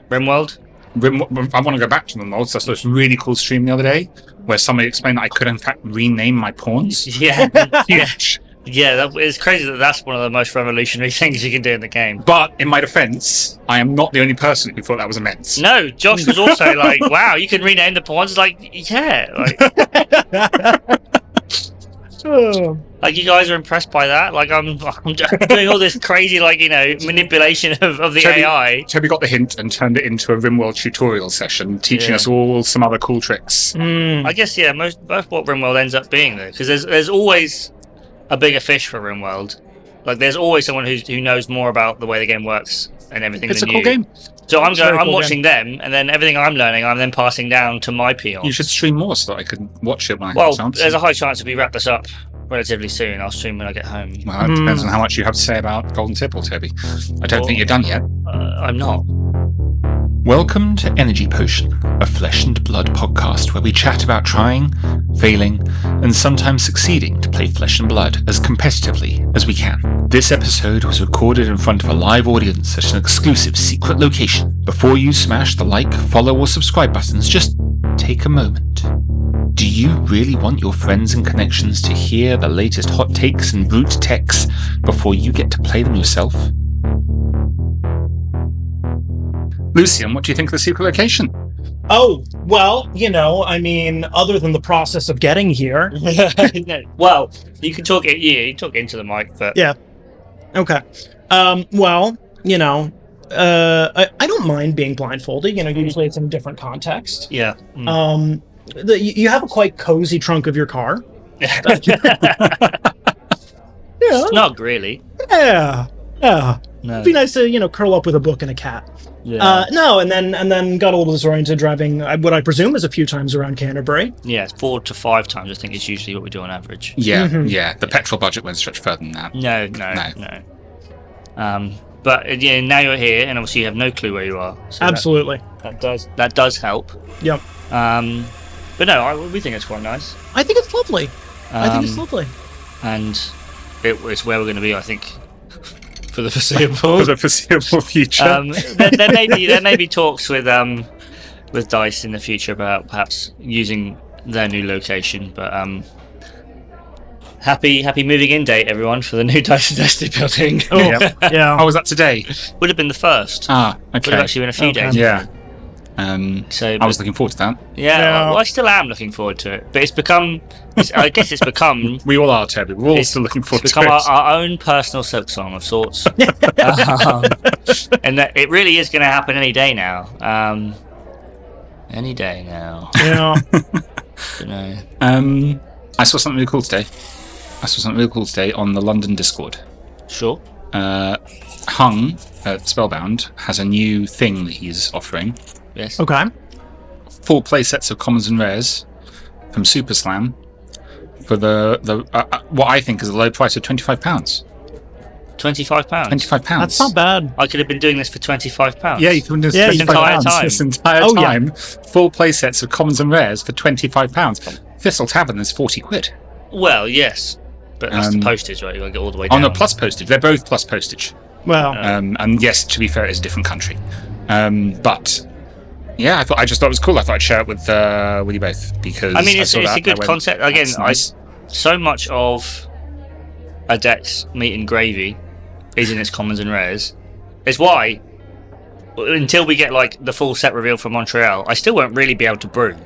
RimWorld? I want to go back to RimWorld. So I saw this really cool stream the other day where somebody explained that I could, in fact, rename my pawns. Yeah. Huge. Yeah, it's crazy that that's one of the most revolutionary things you can do in the game. But in my defense, I am not the only person who thought that was immense. No, Josh was also like, wow, you can rename the pawns. Like, yeah. Like you guys are impressed by that? Like, I'm doing all this crazy, like, manipulation of the AI. Toby got the hint and turned it into a RimWorld tutorial session, teaching us all some other cool tricks. I guess, yeah, most what RimWorld ends up being, though, because there's always a bigger fish for RimWorld. Like, there's always someone who knows more about the way the game works and everything It's than a cool game. So I'm watching them, and then everything I'm learning, I'm then passing down to my peons. You should stream more so that I could watch it when I Well, have a chance. there's a high chance if we wrap this up relatively soon. I'll stream when I get home. Well, it depends on how much you have to say about Golden Tipple, Toby. I don't think you're done yet. I'm not. Welcome to Energy Potion, a flesh and blood podcast where we chat about trying, failing, and sometimes succeeding to play Flesh and Blood as competitively as we can. This episode was recorded in front of a live audience at an exclusive secret location. Before you smash the like, follow, or subscribe buttons, just take a moment. Do you really want your friends and connections to hear the latest hot takes and brute techs before you get to play them yourself? Lucian, what do you think of the secret location? Oh, well, other than the process of getting here. Well, you can talk it. Yeah, you talk into the mic, but Yeah. Okay. I don't mind being blindfolded. Usually it's in a different context. yeah. You have a quite cozy trunk of your car. Snug, really. Yeah. No. It'd be nice to, curl up with a book and a cat. Yeah. And then got a little disoriented driving what I presume is a few times around Canterbury. Yeah, 4 to 5 times, I think, is usually what we do on average. Yeah, yeah. The petrol budget won't stretch further than that. No. But now you're here, and obviously you have no clue where you are. So Absolutely. That does help. Yep. But no, we think it's quite nice. I think it's lovely. And it's where we're going to be, I think, for the foreseeable. For the foreseeable future. There may be talks with DICE in the future about perhaps using their new location, but happy moving in date, everyone, for the new DICE and Destiny building. Yeah. Oh, was that today? Would have been the first. Ah, okay. Would have actually been a few days. Yeah. So I was looking forward to that. Yeah. Well, I still am looking forward to it, but I guess it's become. We all are, Toby. We're all still looking forward to it. It's become our own personal silk song of sorts, and that it really is going to happen any day now. Any day now. Yeah. I saw something really cool today. On the London Discord. Sure. Hung at Spellbound has a new thing that he's offering. Yes. Okay. Full play sets of commons and rares from Super Slam for the what I think is a low price of £25. £25. £25. That's not bad. I could have been doing this for £25. Yeah, you can do this entire time. This entire time. Full play sets of commons and rares for £25. Thistle Tavern is £40. Well, yes, but that's the postage, right? You got to get all the way down. Oh no, plus postage. They're both plus postage. Well, and yes, to be fair, it's a different country. But yeah, I just thought it was cool. I thought I'd share it with you both because it's a good concept. Again, nice. So much of a deck's meat and gravy is in its commons and rares. It's why until we get like the full set reveal from Montreal, I still won't really be able to brew.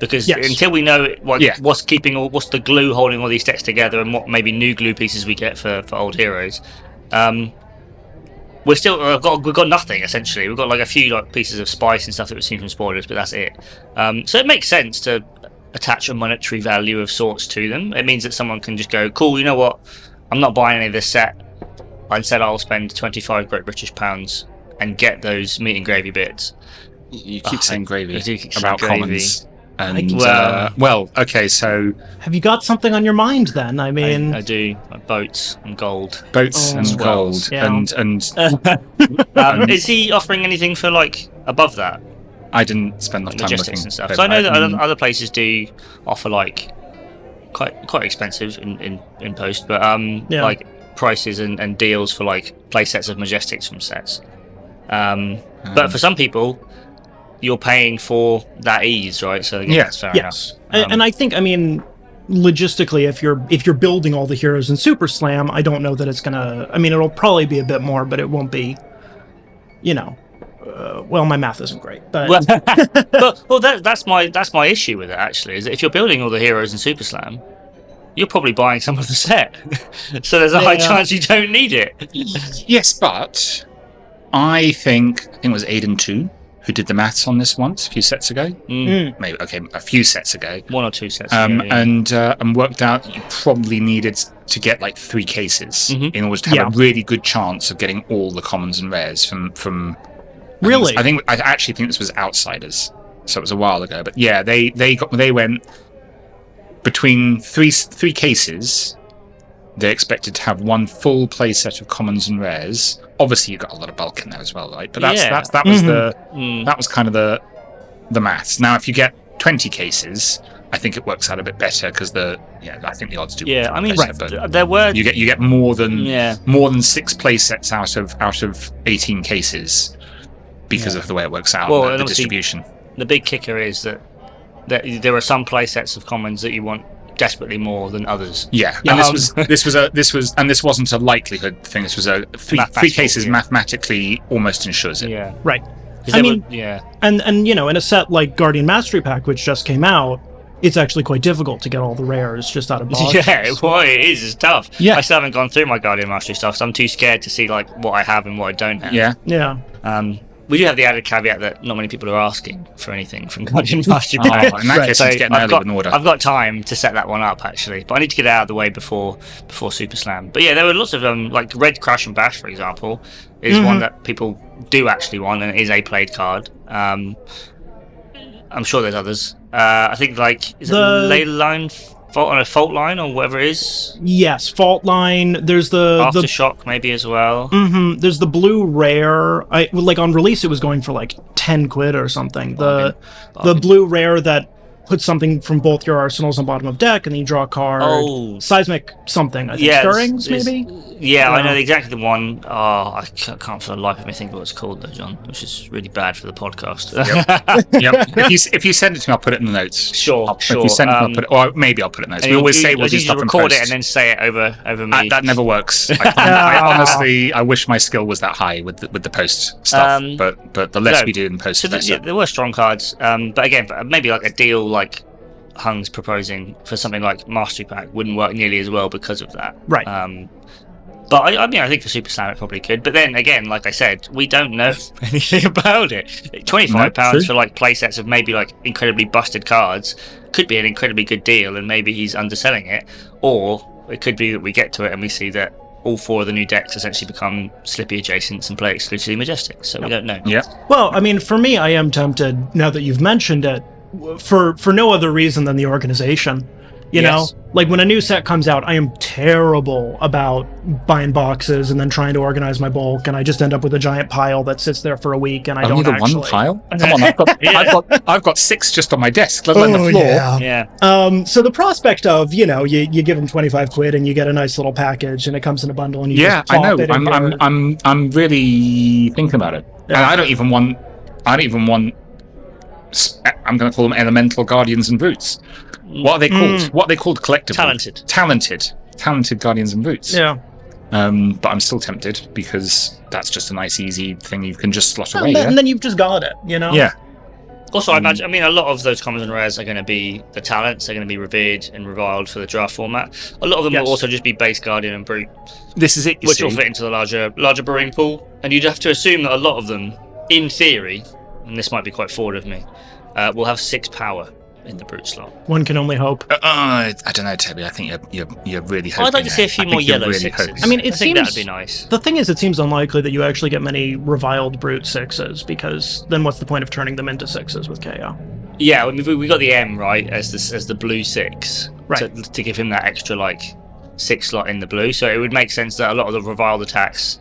Because until we know what's the glue holding all these decks together and what maybe new glue pieces we get for old heroes, we've got nothing essentially. We've got like a few pieces of spice and stuff that we've seen from spoilers, but that's it. So it makes sense to attach a monetary value of sorts to them. It means that someone can just go, cool, you know what? I'm not buying any of this set. Instead, I'll spend 25 Great British pounds and get those meat and gravy bits. You keep saying gravy. I do keep about saying commons. gravy. And okay, so have you got something on your mind then? I mean, I do. Like boats and gold. And gold. Yeah. And is he offering anything for like above that? I didn't spend enough time logistics looking and stuff. So I know that other places do offer like quite expensive in post, but like prices and deals for like play sets of Majestics from sets. But for some people, you're paying for that ease, right? So yeah, that's fair enough. And I think, I mean, logistically, if you're building all the heroes in Super Slam, I don't know that it's gonna. I mean, it'll probably be a bit more, but it won't be. Well, my math isn't great, but well, that's my issue with it actually. Is that if you're building all the heroes in Super Slam, you're probably buying some of the set, so there's a high chance you don't need it. Yes, but I think it was Aiden 2 who did the maths on this once a few sets ago. Maybe a few sets ago, 1 or 2 sets ago, and worked out that you probably needed to get like 3 cases in order to have a really good chance of getting all the commons and rares from. Really, I actually think this was Outsiders, so it was a while ago. But yeah, they went between three cases. They expected to have 1 full play set of commons and rares. Obviously, you got a lot of bulk in there as well, right? But that was kind of the maths. Now, if you get 20 cases, I think it works out a bit better because I think the odds do. Yeah, I mean, better, but there were you get more than 6 play sets out of 18 cases because of the way it works out. Well, the distribution. The big kicker is that there are some play sets of commons that you want desperately more than others. Yeah, and this wasn't a likelihood thing. This was a 3 cases mathematically almost ensures it. Yeah, right. I mean, and in a set like Guardian Mastery Pack, which just came out, it's actually quite difficult to get all the rares just out of box. Yeah, well, it is. It's tough. Yeah, I still haven't gone through my Guardian Mastery stuff, so I'm too scared to see like what I have and what I don't have. Yeah. We do have the added caveat that not many people are asking for anything from Guardian Mastery Pack. In that case, it's getting early with an order. I've got time to set that one up actually, but I need to get it out of the way before Super Slam. But yeah, there were lots of like Red Crash and Bash, for example, is one that people do actually want and is a played card. I'm sure there's others. I think is it Ley Line Fault Line or whatever it is? Yes, Fault Line. There's the Aftershock maybe as well. There's the blue rare. On release it was going for like 10 quid or something. The blue rare that puts something from both your arsenals on bottom of deck and then you draw a card. Oh, Seismic something. I think Stirrings maybe. Yeah, I know exactly the one. Oh, I can't for the life of me think what it's called though, John, which is really bad for the podcast. Yep. If you send it to me, I'll put it in the notes. Sure. If you send it, I'll put it, or maybe I'll put it in the notes. We always say we'll do stuff in post. Record it and then say it over me. That never works. I honestly, I wish my skill was that high with the post stuff. But the less we do in post, the better. There were strong cards. But again, maybe like a deal like Hung's proposing for something like Mastery Pack wouldn't work nearly as well because of that. Right. But I mean, I think for Super Slam it probably could. But then again, like I said, we don't know anything about it. £25 for like play sets of maybe like incredibly busted cards could be an incredibly good deal, and maybe he's underselling it. Or it could be that we get to it and we see that all 4 of the new decks essentially become Slippy adjacents and play exclusively Majestic. So we don't know. Yeah. Well, I mean, for me, I am tempted now that you've mentioned it. For no other reason than the organization, you know, like when a new set comes out, I am terrible about buying boxes and then trying to organize my bulk, and I just end up with a giant pile that sits there for a week, and I don't actually. One pile? Come on, I've got 6 just on my desk, let alone the floor. Yeah. So the prospect of you give them 25 quid and you get a nice little package and it comes in a bundle and you just plop it in I'm really thinking about it, and I don't even want. I'm going to call them elemental guardians and brutes. What are they called? What are they called collectively? Talented guardians and brutes. Yeah. But I'm still tempted because that's just a nice, easy thing you can just slot away. And then you've just got it, Yeah. Also, I imagine. I mean, a lot of those commons and rares are going to be the talents. They're going to be revered and reviled for the draft format. A lot of them will also just be base guardian and brute. This is it, which will fit into the larger brewing pool. And you'd have to assume that a lot of them, in theory, and this might be quite forward of me, will have 6 power in the brute slot. One can only hope. I don't know, Toby. I think you're really hoping. I'd like to see a few more yellow 6s. I mean, I think that'd be nice. The thing is, it seems unlikely that you actually get many reviled brute 6s, because then what's the point of turning them into 6s with KO? Yeah, I mean, we got the M right as the blue 6, right, to give him that extra 6 slot in the blue. So it would make sense that a lot of the reviled attacks,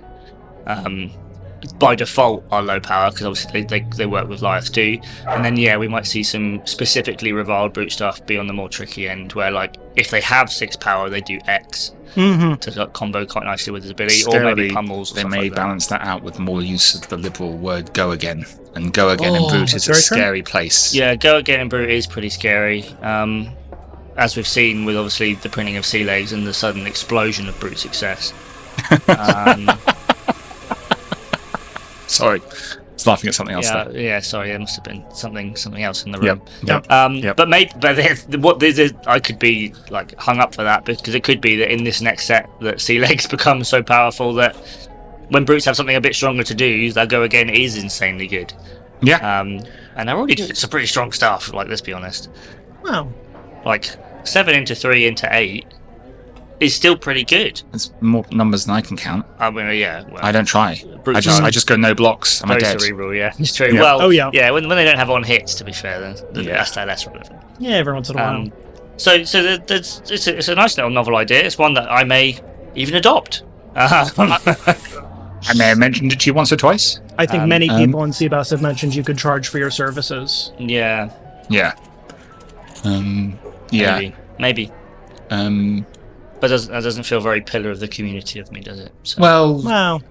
by default, are low power because obviously they work with Lyeth too. And then we might see some specifically reviled brute stuff be on the more tricky end, where if they have 6 power, they do X to like, combo quite nicely with his ability, or maybe pummels. Or they stuff may like balance that out with more use of the liberal word "go again," and "go again" in Brute is a scary place. Yeah, go again in Brute is pretty scary. As we've seen with obviously the printing of sea legs and the sudden explosion of Brute success. Sorry, I was laughing at something else there. Yeah, sorry, there must have been something else in the room. Yep. But maybe, I could be like hung up for that, because it could be that in this next set that sea legs become so powerful that when Brutes have something a bit stronger to do, that go again is insanely good. Yeah. And they're already doing some pretty strong stuff. Like, let's be honest. Well, like 7 into 3 into 8 is still pretty good. It's more numbers than I can count. I mean, yeah. Well, I don't try. Brutes I just go no blocks. I'm very dead. cerebral, yeah. It's true. Yeah. Well, yeah. when they don't have on hits, to be fair, then that's less relevant. Yeah, every once in a while. So it's a nice little novel idea. It's one that I may even adopt. I may have mentioned it to you once or twice. I think many people in Seabass have mentioned you could charge for your services. Yeah. Yeah. Maybe. But that doesn't feel very pillar of the community of me, does it? So. Well,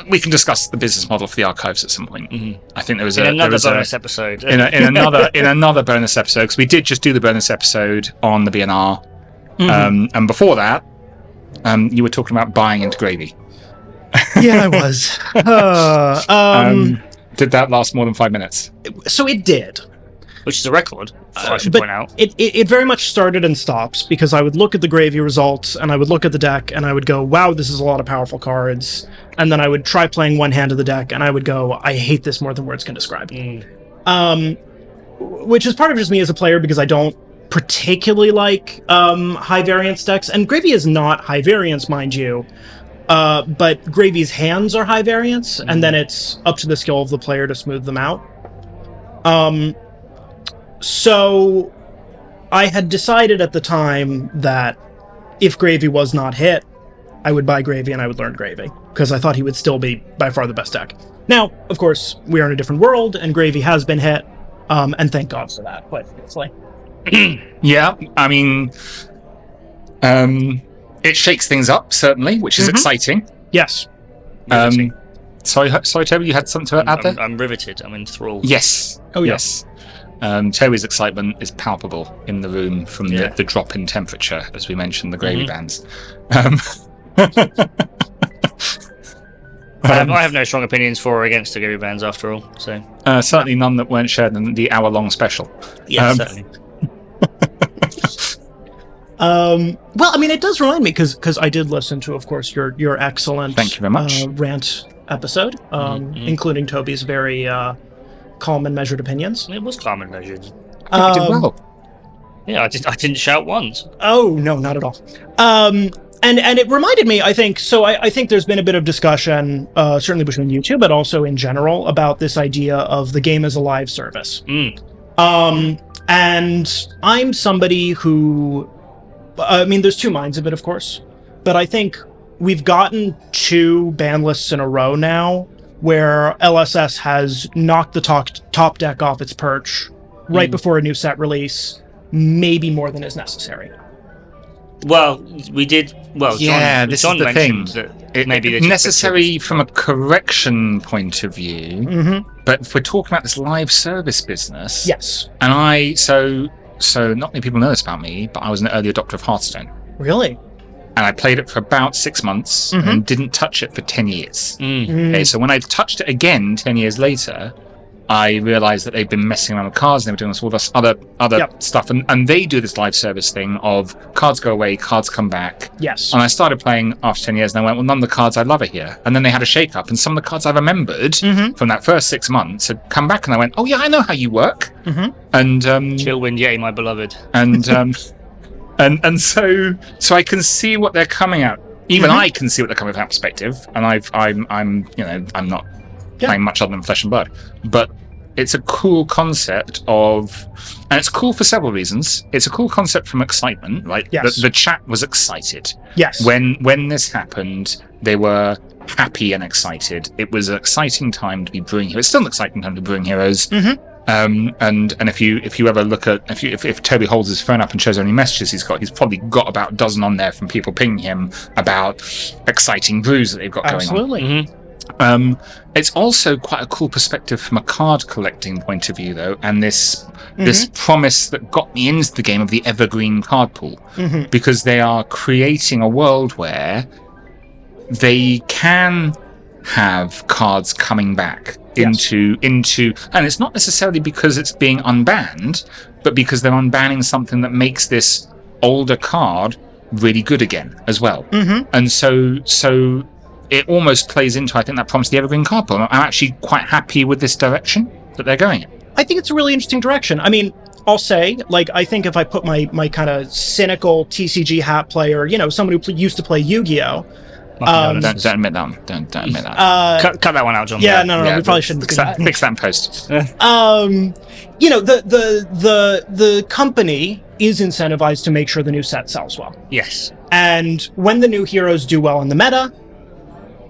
we can discuss the business model for the archives at some point. Mm-hmm. I think there was another bonus episode. In another bonus episode, because we did just do the bonus episode on the BNR, and before that, you were talking about buying into gravy. Yeah, I was. Did that last more than 5 minutes? So it did. Which is a record, I should but point out. It very much started and stopped, because I would look at the gravy results, and I would look at the deck, and I would go, wow, this is a lot of powerful cards. And then I would try playing one hand of the deck, and I would go, I hate this more than words can describe. Which is part of just me as a player, because I don't particularly like high variance decks. And gravy is not high variance, mind you. But gravy's hands are high variance, and then it's up to the skill of the player to smooth them out. So I had decided at the time that if gravy was not hit, I would buy gravy and I would learn gravy, because I thought he would still be by far the best deck. Now, of course, we are in a different world, and gravy has been hit, and thank God for that, quite honestly. Yeah, I mean, it shakes things up, certainly, which is exciting. Yes. Sorry, Toby, you had something to add there? I'm riveted. I'm enthralled. Yes. Oh, yeah. Yes. Toby's excitement is palpable in the room from the drop in temperature, as we mentioned, the gravy bands. I have no strong opinions for or against the gravy bands, after all. So certainly none that weren't shared in the hour-long special. Yeah, certainly. Well, I mean, it does remind me, because I did listen to, of course, your excellent Thank you very much. Rant episode, including Toby's very calm and measured opinions. It was calm and measured. You did well. Yeah, I didn't shout once. Oh, no, not at all. And it reminded me, I think, so I think there's been a bit of discussion, certainly between you two, but also in general, about this idea of the game as a live service. And I'm somebody who, I mean, there's two minds of it, of course, but I think we've gotten 2 ban lists in a row now where LSS has knocked the top deck off its perch right before a new set release, maybe more than is necessary. Well, we did. Well, yeah, this John is the thing. That maybe it's necessary from a correction point of view, but if we're talking about this live service business, yes, and so not many people know this about me, but I was an early adopter of Hearthstone. Really? And I played it for about 6 months and didn't touch it for 10 years. Okay, so when I touched it again 10 years later, I realized that they've been messing around with cards and they were doing all this other stuff. And they do this live service thing of cards go away, cards come back. Yes. And I started playing after 10 years and I went, well, none of the cards I love are here. And then they had a shake up and some of the cards I remembered from that first 6 months had come back and I went, oh yeah, I know how you work. And Chillwind, yay, my beloved. And and so I can see what they're coming at. Even I can see what they're coming from that perspective. And I'm not playing much other than Flesh and Blood. But it's a cool concept and it's cool for several reasons. It's a cool concept from excitement, right? Yes. The chat was excited. Yes. When this happened, they were happy and excited. It was an exciting time to be brewing heroes. It's still an exciting time to be brewing heroes. And if you ever look at if Toby holds his phone up and shows how many messages he's probably got about a dozen on there from people pinging him about exciting brews that they've got going on. Absolutely. It's also quite a cool perspective from a card collecting point of view, though, and this promise that got me into the game of the evergreen card pool, because they are creating a world where they can have cards coming back into, and it's not necessarily because it's being unbanned, but because they're unbanning something that makes this older card really good again as well. And so it almost plays into, I think, that promise of the evergreen card pool. I'm actually quite happy with this direction that they're going in. I think it's a really interesting direction. I mean, I'll say, like, I think if I put my kind of cynical TCG hat player, someone who used to play Yu-Gi-Oh! Don't admit that one. Don't admit that. Cut that one out, John. Yeah, no, we probably shouldn't. Fix that in post. The company is incentivized to make sure the new set sells well. Yes. And when the new heroes do well in the meta,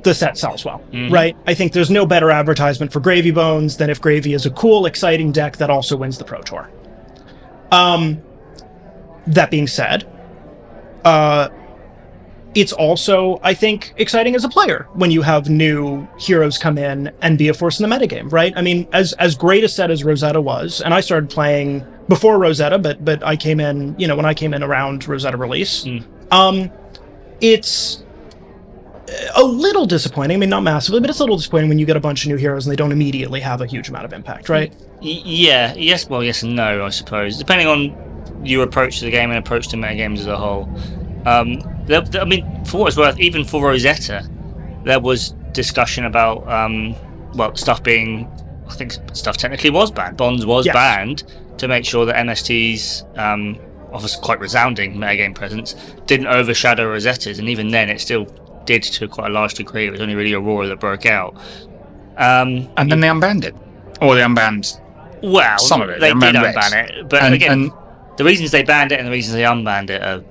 the set sells well, right? I think there's no better advertisement for Gravy Bones than if Gravy is a cool, exciting deck that also wins the Pro Tour. That being said, it's also, I think, exciting as a player when you have new heroes come in and be a force in the metagame, right? I mean, as great a set as Rosetta was, and I started playing before Rosetta, but I came in, when I came in around Rosetta release, it's a little disappointing. I mean, not massively, but it's a little disappointing when you get a bunch of new heroes and they don't immediately have a huge amount of impact, right? Yeah. Yes. Well, yes and no, I suppose, depending on your approach to the game and approach to metagames as a whole. I mean, for what it's worth, even for Rosetta, there was discussion about stuff being, I think stuff technically was banned. Bonds was banned to make sure that MST's obviously quite resounding metagame presence didn't overshadow Rosetta's, and even then it still did to quite a large degree. It was only really Aurora that broke out. And then they unbanned it, or they unbanned some of it. They did unban it, but again, the reasons they banned it and the reasons they unbanned it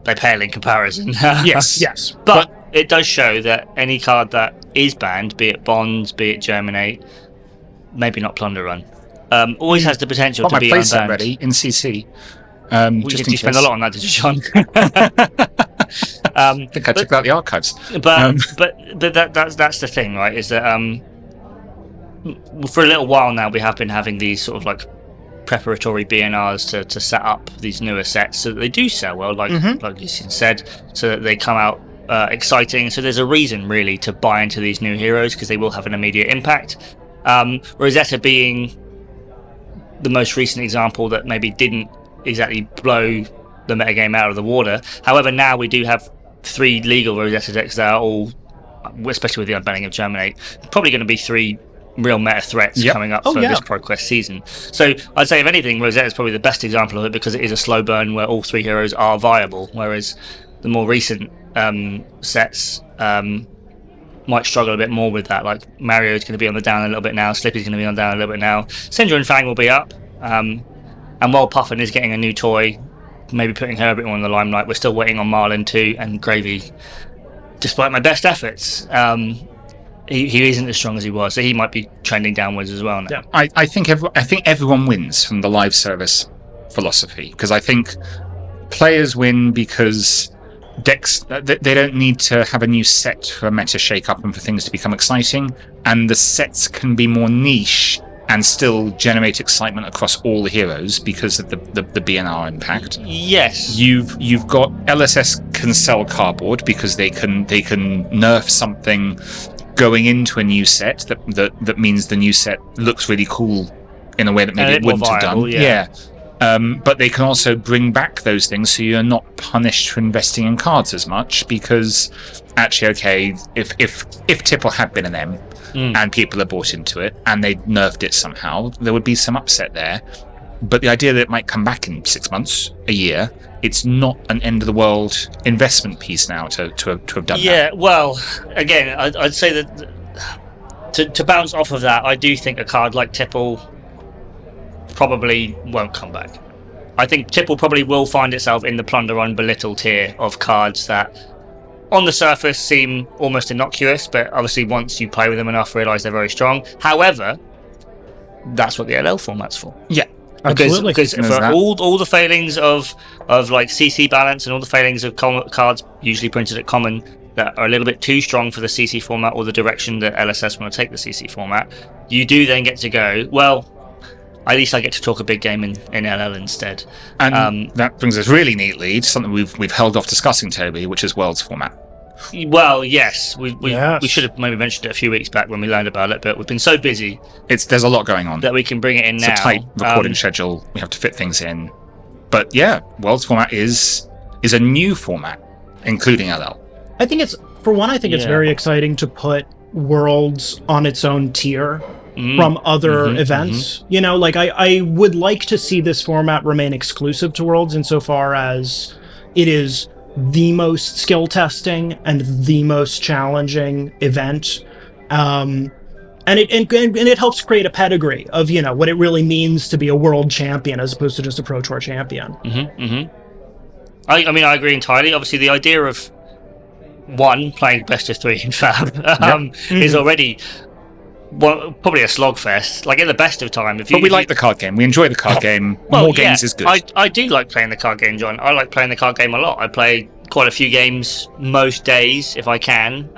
they pale in comparison. Yes. But it does show that any card that is banned, be it Bonds, be it Germinate, maybe not Plunder Run, always has the potential to be my unbanned. playset ready in CC. You spend a lot on that, did you, John? I think I took out the archives. But that's the thing, right? Is that for a little while now we have been having these sort of like preparatory BNRs to set up these newer sets so that they do sell well, like Lucian said, so that they come out exciting. So there's a reason really to buy into these new heroes, because they will have an immediate impact. Rosetta being the most recent example that maybe didn't exactly blow the metagame out of the water. However, now we do have 3 legal Rosetta decks that are all, especially with the unbanning of Germinate, probably going to be 3 real meta threats coming up for this ProQuest season. So I'd say, if anything, Rosetta is probably the best example of it, because it is a slow burn where all 3 heroes are viable, whereas the more recent sets might struggle a bit more with that. Like Mario's going to be on the down a little bit now, Slippy's going to be on the down a little bit now, Syndra and Fang will be up, and while Puffin is getting a new toy, maybe putting her a bit more in the limelight, we're still waiting on Marlin 2 and Gravy. Despite my best efforts, he isn't as strong as he was, so he might be trending downwards as well now. Yeah. I think everyone wins from the live service philosophy, because I think players win because decks, they don't need to have a new set for a meta shake-up and for things to become exciting, and the sets can be more niche and still generate excitement across all the heroes because of the BNR impact. Yes. You've got LSS can sell cardboard because they can nerf something going into a new set that means the new set looks really cool in a way that maybe it wouldn't have done. Yeah. But they can also bring back those things, so you're not punished for investing in cards as much, because actually, okay, if Tipple had been an M and people had bought into it and they nerfed it somehow, there would be some upset there. But the idea that it might come back in 6 months, a year, it's not an end of the world investment piece now to have done that. Yeah, well, again, I'd say that to bounce off of that, I do think a card like Tipple probably won't come back. I think Tipple probably will find itself in the Plunder Run Belittle tier of cards that on the surface seem almost innocuous, but obviously once you play with them enough, realise they're very strong. However, that's what the LL format's for. Yeah. Absolutely. Because There's for that. all the failings of like CC balance and all the failings of cards usually printed at common that are a little bit too strong for the CC format or the direction that LSS want to take the CC format, you do then get to go, well, at least I get to talk a big game in LL instead. And that brings us really neatly to something we've held off discussing, Toby, which is Worlds format. Well, yes, we Yes. should have maybe mentioned it a few weeks back when we learned about it, but we've been so busy There's a lot going on. that we can bring it in It's now. a tight recording schedule. We have to fit things in. But yeah, Worlds format is a new format, including LL. I think it's Yeah. very exciting to put Worlds on its own tier from other events. You know, like I would like to see this format remain exclusive to Worlds insofar as it is the most skill testing and the most challenging event. And it helps create a pedigree of, you know, what it really means to be a world champion as opposed to just a Pro Tour champion. I mean, I agree entirely. Obviously, the idea of playing best of 3 in Fab is already probably a slogfest. Like, at the best of time, But we like the card game. We enjoy the card game. More games is good. I do like playing the card game, John. I like playing the card game a lot. I play quite a few games most days if I can.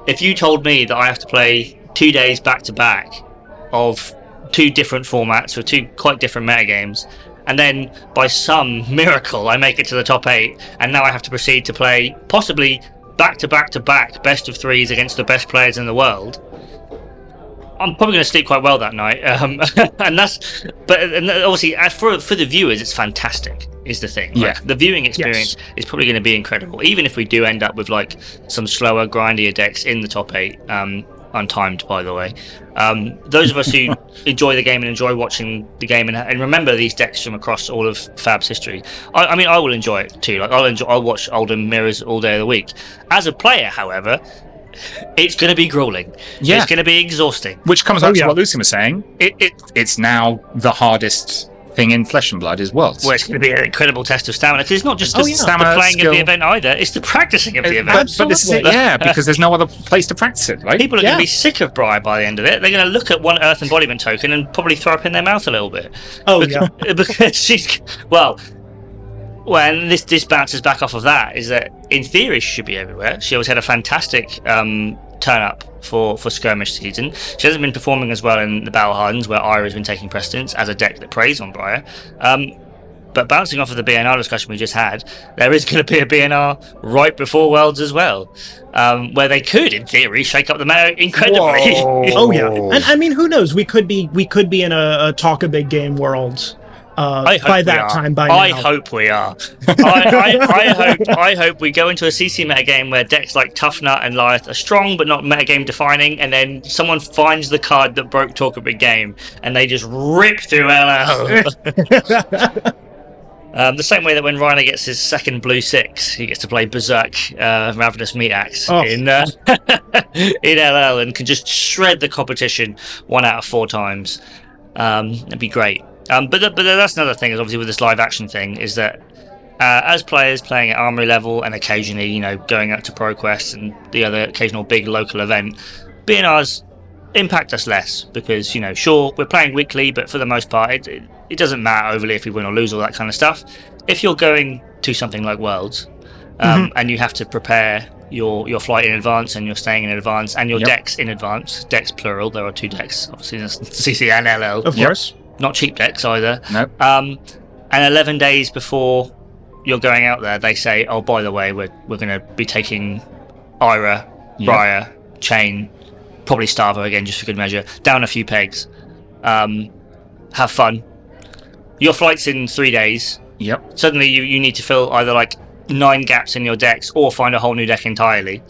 If you told me that I have to play 2 days back to back of 2 different formats or 2 quite different metagames, and then by some miracle I make it to the top 8, and now I have to proceed to play possibly back to back to back best of 3s against the best players in the world, I'm probably going to sleep quite well that night. And obviously for the viewers, it's fantastic. Is the thing. Yeah. Like, the viewing experience is probably going to be incredible, even if we do end up with like some slower, grindier decks in the top 8. Untimed, by the way. Those of us who enjoy the game and enjoy watching the game and remember these decks from across all of Fab's history. I mean, I will enjoy it too. Like, I'll watch Oldham Mirrors all day of the week. As a player, however, it's going to be grueling. Yeah. It's going to be exhausting. Which comes back to what Lucian was saying. It's now the hardest thing in Flesh and Blood is Worlds. Well, it's going to be an incredible test of stamina, because it's not just stamina, the playing skill. of the event either, it's the practicing of the event. But this is it, because there's no other place to practice it, right? People are going to be sick of Briar by the end of it. They're going to look at one Earth Embodiment token and probably throw up in their mouth a little bit. Because she's... Well, and this bounces back off of that, is that in theory she should be everywhere. She always had a fantastic turn up for skirmish season. She hasn't been performing as well in the Battle Hardens, where Ira has been taking precedence as a deck that preys on Briar. But bouncing off of the BNR discussion we just had, there is going to be a BNR right before Worlds as well, where they could, in theory, shake up the meta incredibly. And I mean, who knows? We could be in a talk a big game Worlds. I hope we are. I hope we go into a CC metagame where decks like Tough Nut and Lyeth are strong but not metagame defining, and then someone finds the card that broke Talk a Big Game and they just rip through LL. The same way that when Reiner gets his second blue 6, he gets to play Berserk Ravenous Meat Axe in LL and can just shred the competition 1 out of 4 times. It'd be great. But that's another thing, is obviously with this live action thing, is that as players playing at Armory level and occasionally, you know, going out to ProQuest and the other occasional big local event, BNRs impact us less because, you know, sure, we're playing weekly, but for the most part, it doesn't matter overly if we win or lose, all that kind of stuff. If you're going to something like Worlds and you have to prepare your flight in advance and you're staying in advance and your decks in advance, decks plural, there are 2 decks, obviously, CC and LL. Of course. Not cheap decks either. Nope. And 11 days before you're going out there, they say, oh, by the way, we're going to be taking Ira, Briar, Chain, probably Starvo again, just for good measure, down a few pegs. Have fun. Your flight's in 3 days. Yep. Suddenly you need to fill either like 9 gaps in your decks or find a whole new deck entirely.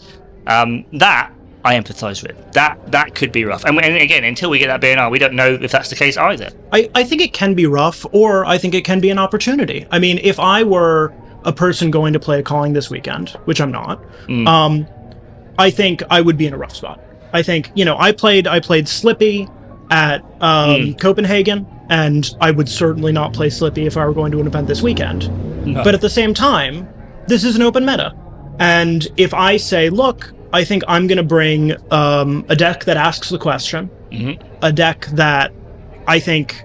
That I empathise with. That could be rough. And again, until we get that BNR, we don't know if that's the case either. I think it can be rough, or I think it can be an opportunity. I mean, if I were a person going to play a Calling this weekend, which I'm not, I think I would be in a rough spot. I think, you know, I played Slippy at Copenhagen, and I would certainly not play Slippy if I were going to an event this weekend. No. But at the same time, this is an open meta. And if I say, look, I think I'm going to bring a deck that asks the question, a deck that I think,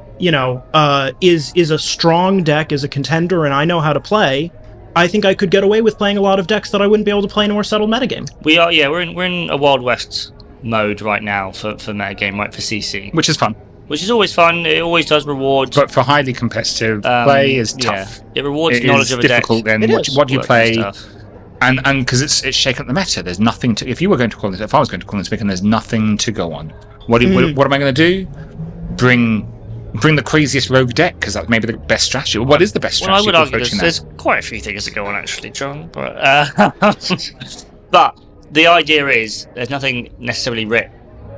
is a strong deck, is a contender, and I know how to play, I think I could get away with playing a lot of decks that I wouldn't be able to play in a more settled metagame. We are, yeah, we're in a Wild West mode right now for metagame, right, for CC. Which is fun. Which is always fun. It always does reward. But for highly competitive play is tough. Yeah. It rewards it knowledge of a deck. Difficult then. What do you play? And because it's shaken up the meta. There's nothing to. If I was going to call this weekend, there's nothing to go on. What am I going to do? Bring the craziest rogue deck because that's maybe the best strategy. What is the best strategy? Well, I would argue there's quite a few things to go on actually, John. But but the idea is there's nothing necessarily written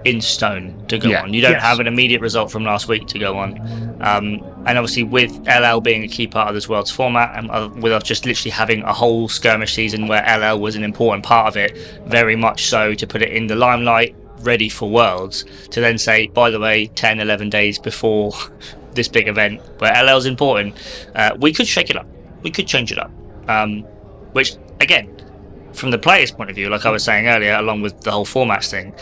in stone to go on. You don't have an immediate result from last week to go on, and obviously with LL being a key part of this Worlds format, and with us just literally having a whole skirmish season where LL was an important part of it, very much so, to put it in the limelight, ready for Worlds, to then say, by the way, 10-11 days before this big event where LL's important, we could shake it up, we could change it up, which again, from the player's point of view, like I was saying earlier, along with the whole formats thing,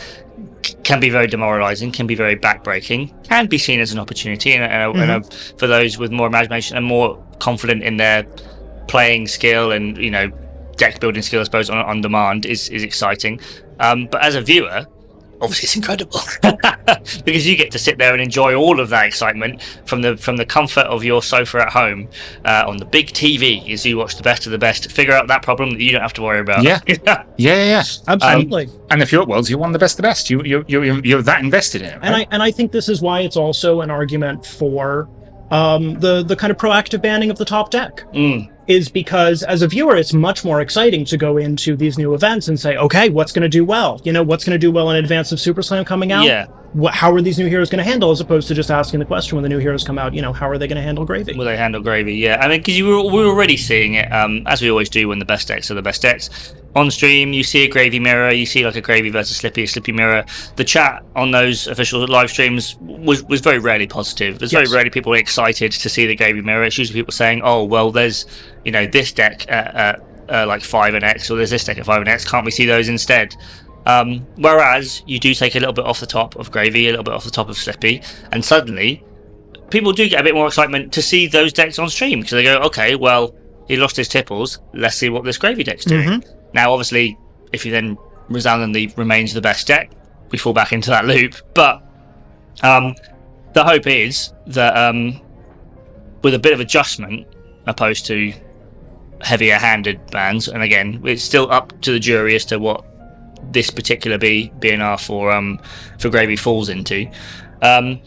can be very demoralizing, can be very backbreaking, can be seen as an opportunity, and for those with more imagination and more confident in their playing skill and deck building skill, I suppose, on demand is exciting. But as a viewer, obviously it's incredible because you get to sit there and enjoy all of that excitement from the comfort of your sofa at home on the big TV as you watch the best of the best, figure out that problem that you don't have to worry about. Yeah, absolutely. And if you're at Worlds, you're one of the best of the best. You're that invested in it, right? And I think this is why it's also an argument for the kind of proactive banning of the top deck. Is because as a viewer, it's much more exciting to go into these new events and say, okay, what's going to do well? What's going to do well in advance of Super Slam coming out? Yeah. How are these new heroes going to handle, as opposed to just asking the question when the new heroes come out, how are they going to handle Gravy? Will they handle Gravy? Yeah. I mean, because we're already seeing it, as we always do when the best decks are the best decks. On stream, you see a Gravy mirror, you see like a Gravy versus Slippy, a Slippy mirror. The chat on those official live streams was very rarely positive. There's very rarely people excited to see the Gravy mirror. It's usually people saying, oh, well, there's, this deck at like 5 and X, or there's this deck at 5 and X, can't we see those instead? Whereas you do take a little bit off the top of Gravy, a little bit off the top of Slippy, and suddenly people do get a bit more excitement to see those decks on stream, because they go, okay, well, he lost his Tipples, let's see what this Gravy deck's doing. Now, obviously, if he then resoundingly remains the best deck, we fall back into that loop. But the hope is that with a bit of adjustment, opposed to heavier-handed bans, and again, it's still up to the jury as to what this particular BNR for Gravy falls into. The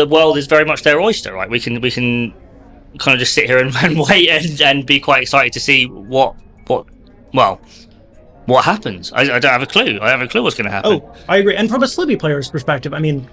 world is very much their oyster, right? We can kind of just sit here and wait and be quite excited to see what happens. I don't have a clue. I have a clue what's going to happen. Oh, I agree. And from a Slippy player's perspective, I mean,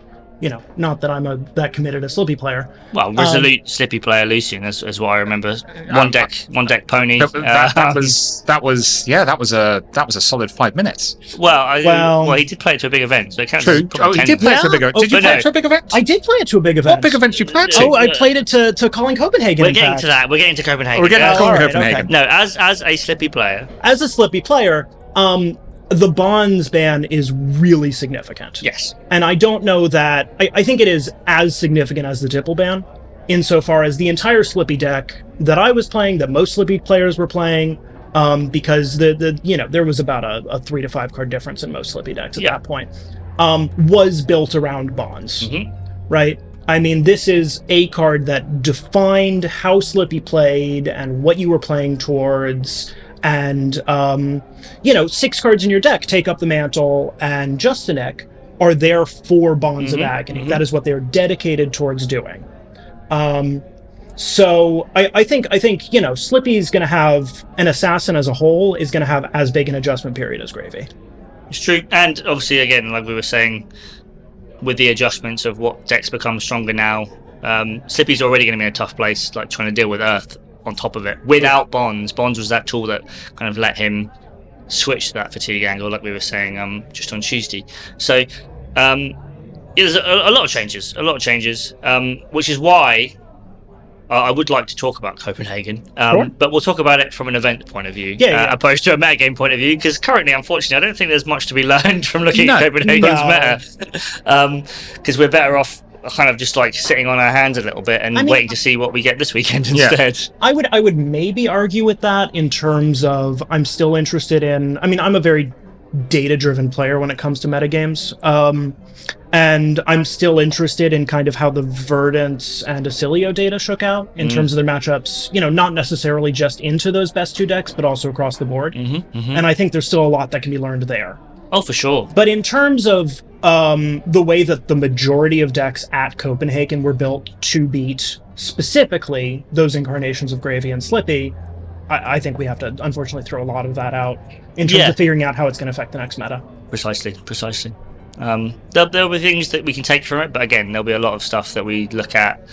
not that I'm that committed a Slippy player. Well, resolute Slippy player Lucian is what I remember. One deck pony. That was a solid 5 minutes. Well, he did play it to a big event, so it counts. True. Oh, he did play it to a big event. Did you play it to a big event? I did play it to a big event. What big event did you play it to? Oh, I played it to Calling Copenhagen. We're getting to that. We're getting to Copenhagen. We're getting to Copenhagen. Okay. No, as a Slippy player. As a Slippy player, the bonds ban is really significant. Yes. And I don't know that... I think it is as significant as the Tipple ban, insofar as the entire Slippy deck that I was playing, that most Slippy players were playing, because there was about a 3 to 5 card difference in most Slippy decks at that point, was built around bonds. Right? I mean, this is a card that defined how Slippy played and what you were playing towards. And 6 cards in your deck, Take Up the Mantle and Justinek, are there for Bonds of Agony. That is what they're dedicated towards doing. So I think Slippy's going to have, an Assassin as a whole is going to have as big an adjustment period as Gravy. It's true. And obviously, again, like we were saying, with the adjustments of what decks become stronger now, Slippy's already going to be in a tough place, like trying to deal with Earth on top of it without Bonds. Bonds was that tool that kind of let him switch to that fatigue angle, like we were saying just on Tuesday. So there's a lot of changes, which is why I would like to talk about Copenhagen, Sure. but we'll talk about it from an event point of view, Yeah. opposed to a metagame point of view, because currently, unfortunately, I don't think there's much to be learned from looking No. at Copenhagen's No. meta, because we're better off kind of just like sitting on our hands a little bit and waiting to see what we get this weekend instead. I would maybe argue with that in terms of I'm still interested in. I mean, I'm a very data-driven player when it comes to metagames. And I'm still interested in kind of how the Verdant and Acilio data shook out in terms of their matchups, not necessarily just into those best 2 decks, but also across the board. And I think there's still a lot that can be learned there. Oh, for sure. But in terms of the way that the majority of decks at Copenhagen were built to beat specifically those incarnations of Gravy and Slippy, I think we have to unfortunately throw a lot of that out in terms of figuring out how it's going to affect the next meta. Precisely. There'll be things that we can take from it, but again, there'll be a lot of stuff that we look at.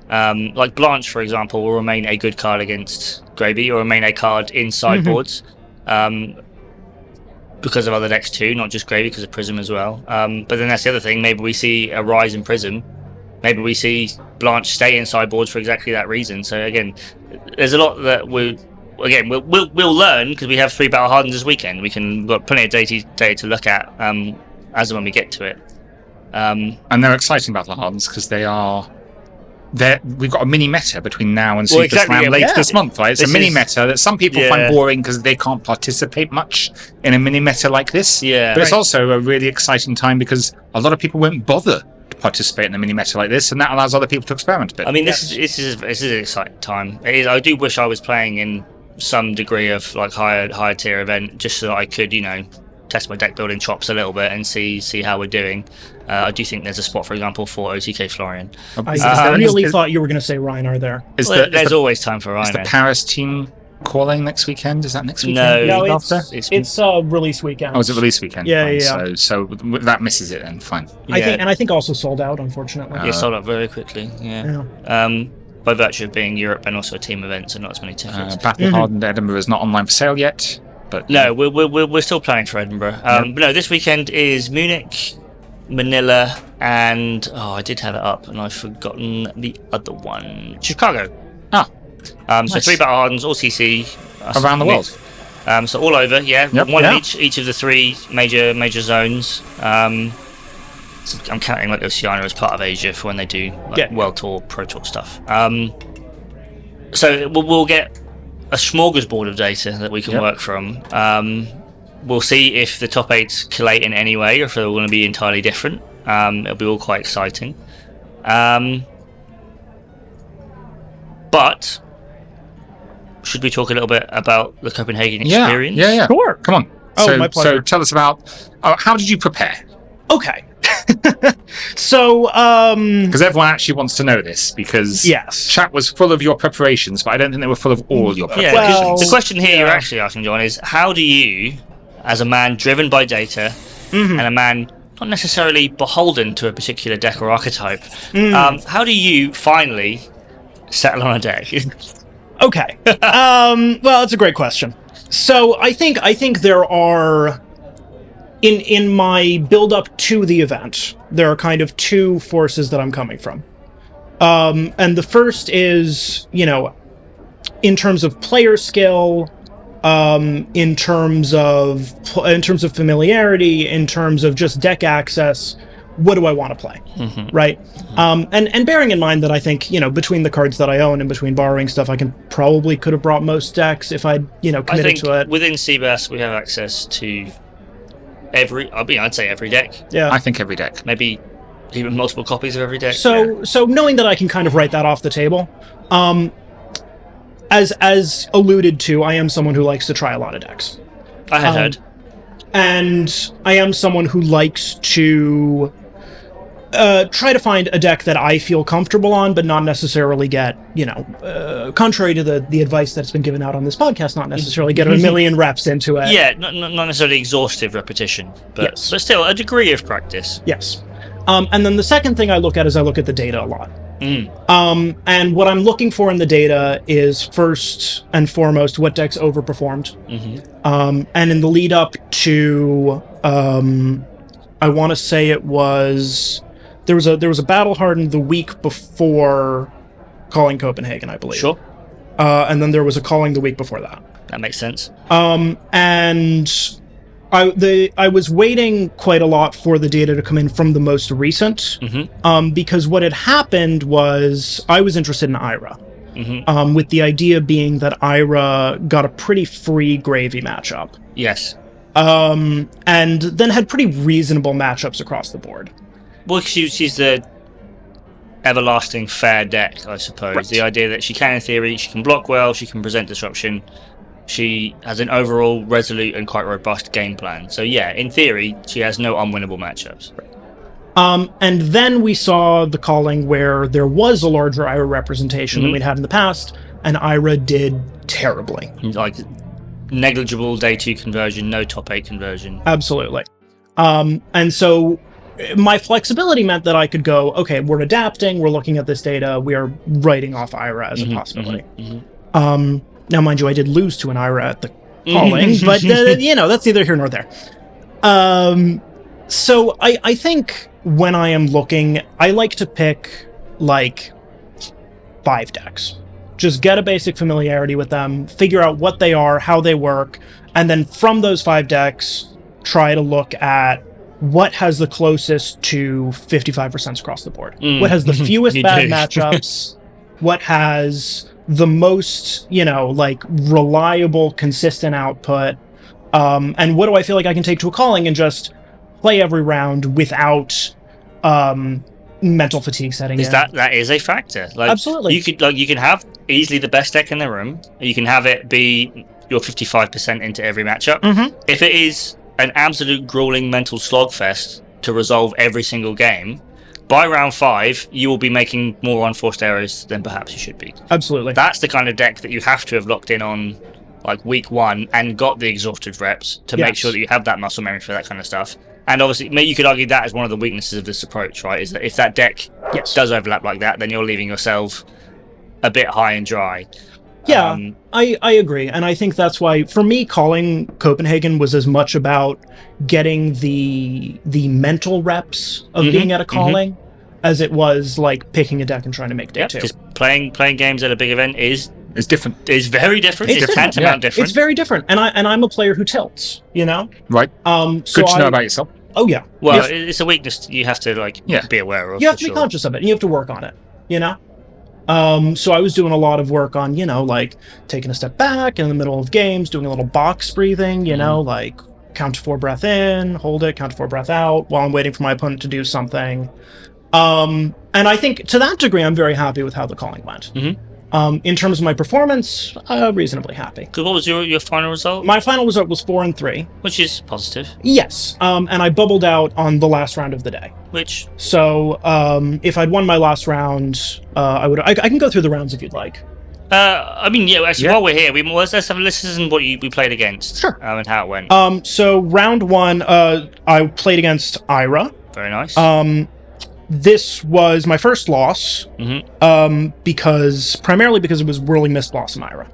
Like Blanche, for example, will remain a good card against Gravy, or remain a card in sideboards, because of other decks too, not just Gravy, because of Prism as well. But then that's the other thing. Maybe we see a rise in Prism. Maybe we see Blanche stay in sideboards for exactly that reason. So again, there's a lot that we'll learn, because we have 3 Battle Hardens this weekend. We've got plenty of data to look at as and when we get to it. And they're exciting Battle Hardens because we've got a mini meta between now and Super Slam later this month, right? It's a mini meta that some people find boring because they can't participate much in a mini meta like this. Yeah. But it's also a really exciting time because a lot of people won't bother to participate in a mini meta like this, and that allows other people to experiment a bit. I mean, this is an exciting time. It is. I do wish I was playing in some degree of like higher tier event, just so that I could, test my deck building chops a little bit and see how we're doing. I do think there's a spot, for example, for OTK Florian. I really thought you were going to say Reinar there. There's always time for Reinar. Is the Paris team calling next weekend? Is that next weekend? No, it's release weekend. Oh, is it release weekend? Yeah. So that misses it then. Fine. I think also sold out, unfortunately. It sold out very quickly. Yeah. By virtue of being Europe and also a team event, so not as many tickets. Battle Hardened Edinburgh is not online for sale yet. But no, we're still planning for Edinburgh. But no, this weekend is Munich, Manila, and I did have it up and I've forgotten the other one. Chicago. Nice. So 3 Battle Hardens, all CC around the world. So all over, one in each of the 3 major zones. So I'm counting like Lucian as part of Asia for when they do World Tour, Pro Tour stuff. So we'll get a smorgasbord of data that we can work from. We'll see if the top 8s collate in any way, or if they're all going to be entirely different. It'll be all quite exciting. But should we talk a little bit about the Copenhagen experience? Yeah. Sure. Come on. My pleasure. So tell us about how did you prepare? Okay. So, because everyone actually wants to know this, because chat was full of your preparations, but I don't think they were full of all your preparations. Yeah, well, the question here you're actually asking, John, is how do you, as a man driven by data, and a man not necessarily beholden to a particular deck or archetype, how do you finally settle on a deck? Okay. Well, it's a great question. So I think there are, in my build up to the event, there are kind of 2 forces that I'm coming from. And the first is, in terms of player skill, in terms of familiarity, in terms of just deck access, what do I want to play, right? And bearing in mind that I think, between the cards that I own and between borrowing stuff, I could have brought most decks if I'd, committed to it. Within CBAS, we have access to I'd say every deck. Yeah. I think every deck. Maybe even multiple copies of every deck. So knowing that I can kind of write that off the table, as alluded to, I am someone who likes to try a lot of decks. I had heard. And I am someone who likes to try to find a deck that I feel comfortable on, but not necessarily get, contrary to the advice that's been given out on this podcast, not necessarily get a million reps into it. Yeah, not necessarily exhaustive repetition, but still a degree of practice. Yes. And then the second thing I look at is I look at the data a lot. And what I'm looking for in the data is first and foremost what decks overperformed. And in the lead up to, I want to say it was there was a battle hardened the week before Calling Copenhagen, I believe. Sure. And then there was a Calling the week before that. That makes sense. And I was waiting quite a lot for the data to come in from the most recent, because what had happened was I was interested in Ira, with the idea being that Ira got a pretty free gravy matchup. Yes. And then had pretty reasonable matchups across the board. Well, she's the everlasting fair deck, I suppose. Right. The idea that she can, in theory, she can block well, she can present disruption. She has an overall resolute and quite robust game plan. So yeah, in theory, she has no unwinnable matchups. And then we saw the Calling where there was a larger Ira representation than we'd had in the past, and Ira did terribly. Like, negligible day 2 conversion, no top 8 conversion. Absolutely. And so my flexibility meant that I could go, okay, we're adapting, we're looking at this data, we are writing off Ira as a possibility. Now, mind you, I did lose to an Ira at the Calling, but, that's neither here nor there. So I think when I am looking, I like to pick, 5 decks. Just get a basic familiarity with them, figure out what they are, how they work, and then from those 5 decks, try to look at what has the closest to 55% across the board. What has the fewest bad matchups, what has the most, reliable, consistent output, and what do I feel like I can take to a Calling and just play every round without mental fatigue setting in. That is a factor. Absolutely. You can have easily the best deck in the room. You can have it be your 55% into every matchup. If it is an absolute grueling mental slogfest to resolve every single game, by round 5, you will be making more unforced errors than perhaps you should be. Absolutely. That's the kind of deck that you have to have locked in on week 1 and got the exhaustive reps to make sure that you have that muscle memory for that kind of stuff. And obviously, you could argue that as one of the weaknesses of this approach, right? Is that if that deck does overlap like that, then you're leaving yourself a bit high and dry. Yeah, I agree. And I think that's why, for me, Calling Copenhagen was as much about getting the mental reps of being at a Calling as it was picking a deck and trying to make day 2. Because playing games at a big event is different. It's very different. It's tantamount different. It's very different. And I'm a player who tilts, Right. So Good to know about yourself. Oh, yeah. Well, it's a weakness you have to be aware of. You have to be conscious of it, and you have to work on it, So I was doing a lot of work on, taking a step back in the middle of games, doing a little box breathing, count to 4 breath in, hold it, count to 4 breath out while I'm waiting for my opponent to do something. And I think to that degree, I'm very happy with how the Calling went. In terms of my performance, reasonably happy. Because what was your final result? My final result was 4-3. Which is positive. Yes. And I bubbled out on the last round of the day. Which? So, if I'd won my last round, I can go through the rounds if you'd like. While we're here, let's have a listen to what we played against. Sure. And how it went. So round 1, I played against Ira. Very nice. This was my first loss, primarily because it was Whirling Mist Blossom Ira.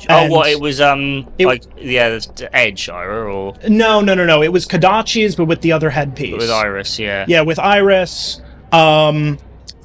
It was the Edge Ira, or no, it was Kadachi's, but with the other headpiece. With Iris, yeah. Yeah, with Iris. I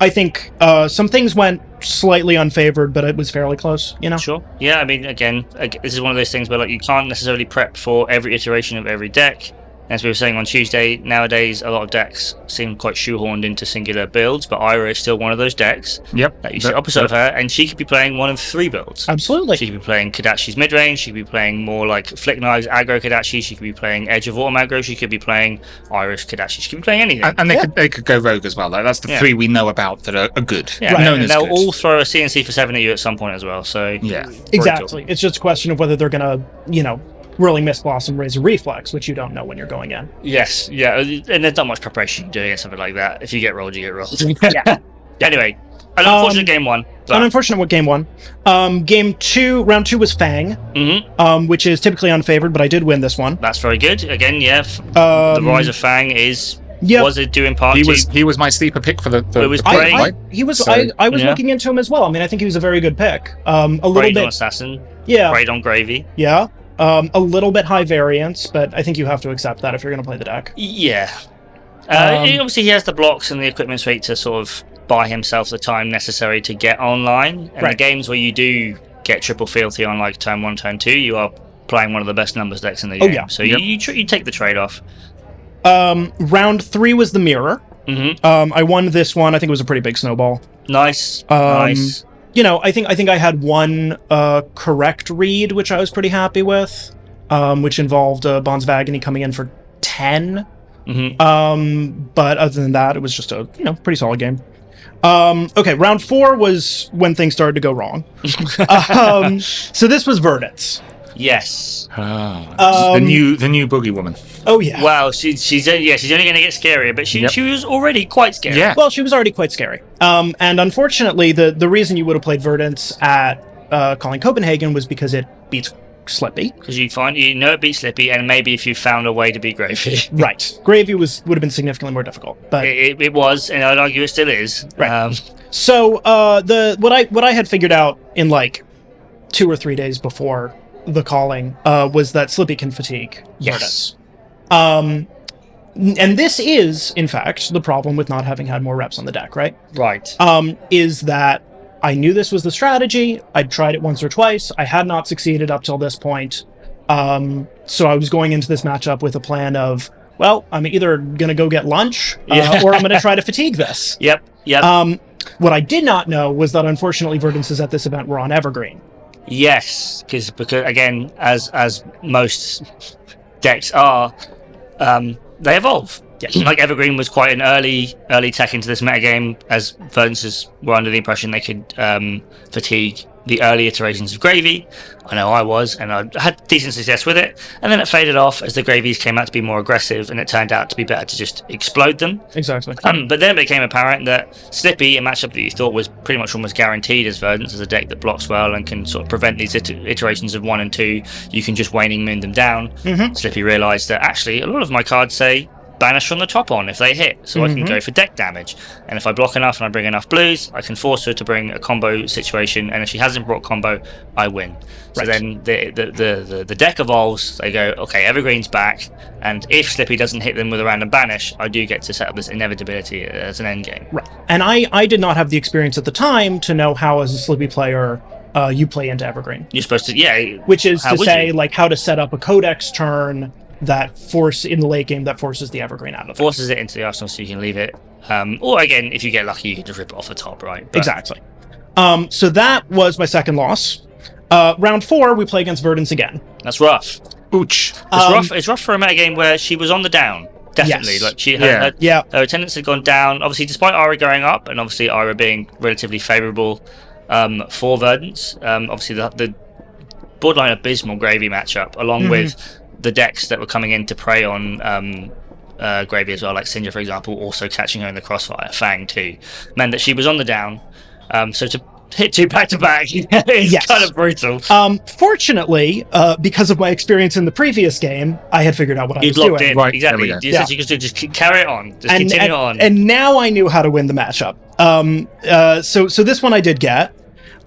think some things went slightly unfavored, but it was fairly close, Sure. Yeah, again, this is one of those things where you can't necessarily prep for every iteration of every deck. As we were saying on Tuesday, nowadays a lot of decks seem quite shoehorned into singular builds, but Ira is still one of those decks that you sit opposite of her, and she could be playing one of 3 builds. Absolutely. She could be playing Kadachi's midrange, she could be playing more Flick Knives aggro Kadachi, she could be playing Edge of Autumn aggro, she could be playing Iris Kadachi, she could be playing anything. And they could go rogue as well. That's the 3 we know about that are good. Yeah, right. And they'll all throw a CNC for 7 at you at some point as well. So exactly. Cool. It's just a question of whether they're going to, Whirling Mist Blossom raise a reflex, which you don't know when you're going in. Yes, yeah, and there's not much preparation you do against something like that. If you get rolled, you get rolled. Anyway, an unfortunate game 1. An unfortunate game 1. Round 2 was Fang, which is typically unfavored, but I did win this one. That's very good. Again, the Rise of Fang is... Yep. Was it due in part He was my sleeper pick for the right? He was. I was looking into him as well. I think he was a very good pick. A little bit on Assassin. Yeah. Preyed on Gravy. Yeah. A little bit high variance, but I think you have to accept that if you're going to play the deck. Yeah. Obviously, he has the blocks and the equipment suite to sort of buy himself the time necessary to get online. And the games where you do get triple fealty on like turn 1, turn 2, you are playing one of the best numbers decks in the game. So you take the trade-off. Round 3 was the mirror. I won this one. I think it was a pretty big snowball. Nice. You know, I think I had one correct read, which I was pretty happy with, which involved Bonds of Agony coming in for 10. But other than that, it was just a pretty solid game. Okay, round 4 was when things started to go wrong. So this was Verdance. Yes. The new boogie woman. Oh yeah. Well, she's only going to get scarier, but she was already quite scary. Yeah. Well, she was already quite scary. And unfortunately, the reason you would have played Verdance at Calling Copenhagen was because it beats Slippy. Because it beats Slippy, and maybe if you found a way to beat Gravy. Right. Gravy would have been significantly more difficult, but it was, and I'd argue it still is. Right. So what I had figured out in like 2 or 3 days before the calling was that Slippy can fatigue Verdance. And this is, in fact, the problem with not having had more reps on the deck, right? Right. Is that I knew this was the strategy. I'd tried it once or twice. I had not succeeded up till this point. So I was going into this matchup with a plan of, well, I'm either going to go get lunch or I'm going to try to fatigue this. Yep. What I did not know was that, unfortunately, Verdances at this event were on Evergreen. Yes, because again, as most decks are, they evolve. Like Evergreen was quite an early tech into this metagame, as Verdances were under the impression they could fatigue the early iterations of Gravy. I know I was, and I had decent success with it. And then it faded off as the Gravies came out to be more aggressive, and it turned out to be better to just explode them. Exactly. But then it became apparent that Slippy, a matchup that you thought was pretty much almost guaranteed as Verdance, as a deck that blocks well and can sort of prevent these iterations of 1 and 2, you can just Waning Moon them down. Slippy realised that actually a lot of my cards say banish from the top on if they hit, so I can go for deck damage, and if I block enough and I bring enough blues, I can force her to bring a combo situation, and if she hasn't brought combo, I win. So then the deck evolves. They go, okay, Evergreen's back, and if Slippy doesn't hit them with a random banish, I do get to set up this inevitability as an endgame. Right. And I did not have the experience at the time to know how, as a Slippy player, you play into Evergreen. You're supposed to, which is to say, like, how to set up a Codex turn that force in the late game that forces the Evergreen out of it. Forces it into the arsenal so you can leave it. Or again, if you get lucky, you can just rip it off the top, right? But exactly. So that was my second loss. Round 4, we play against Verdance again. That's rough. Ouch. It's rough for a metagame where she was on the down. Definitely. Yes. Like her attendance had gone down. Obviously, despite Ira going up, and obviously Ira being relatively favourable for Verdance. Obviously, the borderline abysmal Gravy matchup, along with the decks that were coming in to prey on Gravy as well, like Sinja, for example, also catching her in the crossfire, Fang too, meant that she was on the down. So to hit 2 back-to-back is kind of brutal. Fortunately, because of my experience in the previous game, I had figured out what I was locked doing. in. Right, exactly. You said you could just carry it on. Just continue on. And now I knew how to win the matchup. So this one I did get.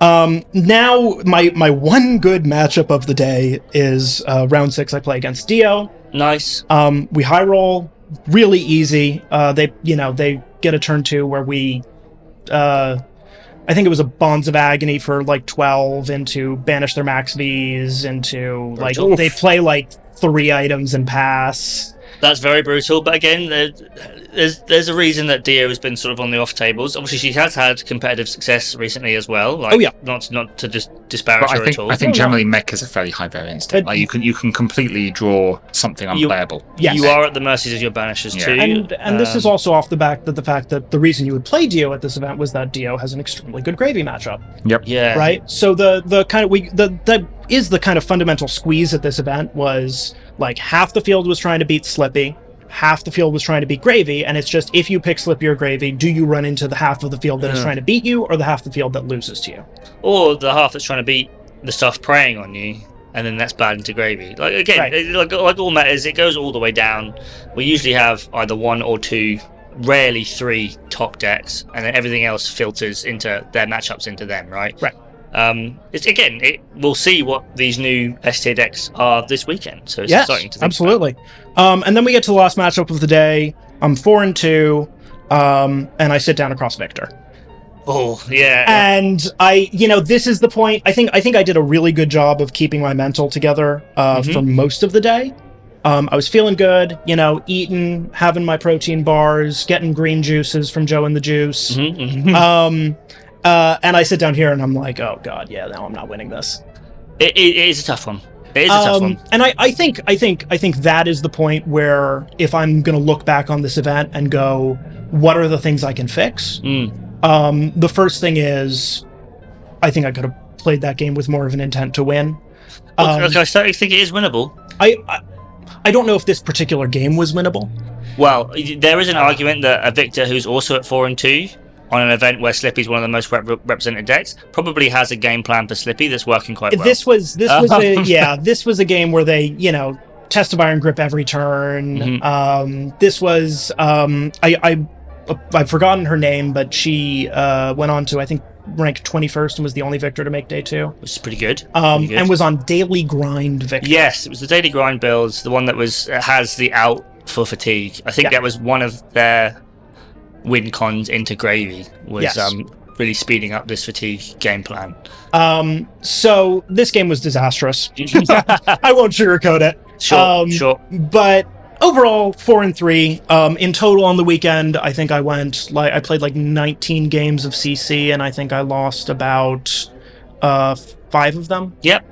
Now my one good matchup of the day is round 6. I play against Dio. Nice. We high roll, really easy. They get a turn 2 where we I think it was a Bonds of Agony for like 12 into banish their max Vs into like they play like 3 items and pass. That's very brutal, but again, there's a reason that Dio has been sort of on the off tables. Obviously, she has had competitive success recently as well. Like, not to just disparage her at all. I think generally Mech is a fairly high variance deck. Like you can completely draw something unplayable. You are at the mercies of your banishers too. And this is also off the back that the fact that the reason you would play Dio at this event was that Dio has an extremely good Gravy matchup. Yep. Yeah. Right. So the kind of fundamental squeeze at this event was like half the field was trying to beat Slippy, half the field was trying to beat Gravy, and it's just if you pick Slippy or Gravy, do you run into the half of the field that is trying to beat you, or the half of the field that loses to you, or the half that's trying to beat the stuff preying on you, and then that's bad into Gravy. Like again, like all matters, it goes all the way down. We usually have either 1 or 2, rarely 3 top decks, and then everything else filters into their matchups into them, right? Right. We'll see what these new S-tier decks are this weekend. So it's exciting to think absolutely. And then we get to the last matchup of the day. I'm 4-2, and I sit down across Victor. Oh, yeah. And this is the point. I think I did a really good job of keeping my mental together for most of the day. I was feeling good, eating, having my protein bars, getting green juices from Joe and the Juice. And I sit down here and I'm like, oh God, yeah, no, I'm not winning this. It is a tough one. It is a tough one. And I think that is the point where if I'm going to look back on this event and go, what are the things I can fix? The first thing is, I think I could have played that game with more of an intent to win. I certainly think it is winnable. I don't know if this particular game was winnable. Well, there is an argument that a victor who's also at 4-2 on an event where Slippy's one of the most represented decks probably has a game plan for Slippy that's working quite well. This was a game where they, test of Iron Grip every turn. This was I've forgotten her name, but she went on to, I think, rank 21st and was the only victor to make day 2. Which is pretty good. And was on daily grind victor. Yes, it was the daily grind builds, the one that has the out for fatigue. I think that was one of their win cons into Gravy, was really speeding up this fatigue game plan. So this game was disastrous. I won't sugarcoat it. Sure. But overall, 4-3. In total on the weekend, I think I played like 19 games of CC, and I think I lost about 5 of them. Yep.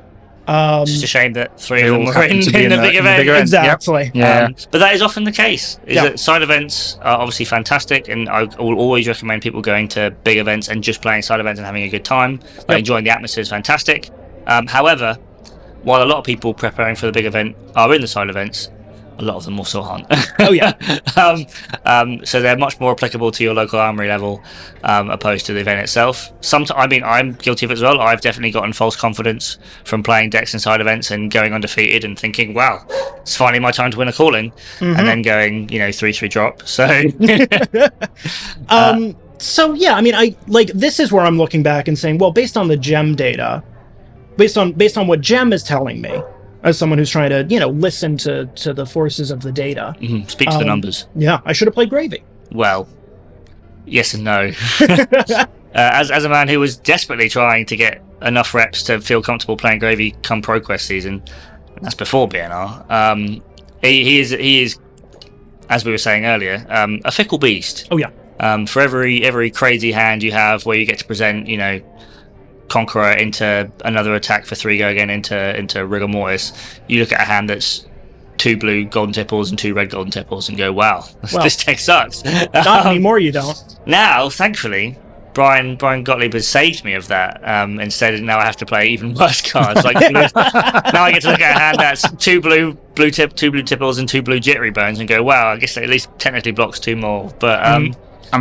Just a shame that 3 of them were in the big event. Exactly. Yep. Yeah. But that is often the case. That side events are obviously fantastic, and I will always recommend people going to big events and just playing side events and having a good time. Enjoying the atmosphere is fantastic. However, while a lot of people preparing for the big event are in the side events, a lot of them also aren't. Oh yeah. So they're much more applicable to your local armory level, opposed to the event itself. I'm guilty of it as well. I've definitely gotten false confidence from playing decks inside events and going undefeated and thinking, wow, it's finally my time to win a calling, and then going, 3-3 drop. So so yeah, I mean, this is where I'm looking back and saying, well, based on the gem data, based on what gem is telling me, as someone who's trying to, listen to the forces of the data. Speak to the numbers. Yeah, I should have played Gravy. Well, yes and no. As a man who was desperately trying to get enough reps to feel comfortable playing Gravy come ProQuest season, and that's before BNR, he is, as we were saying earlier, a fickle beast. Oh yeah. For every crazy hand you have where you get to present, Conqueror into another attack for 3 go again into Rigor Mortis, you look at a hand that's 2 blue golden tipples and 2 red golden tipples and go, wow, this deck sucks. Not anymore, you don't. Now, thankfully, Brian Gottlieb has saved me of that. Instead, now I have to play even worse cards. Now I get to look at a hand that's 2 blue tipples and 2 blue jittery bones and go, wow, I guess that at least technically blocks 2 more. But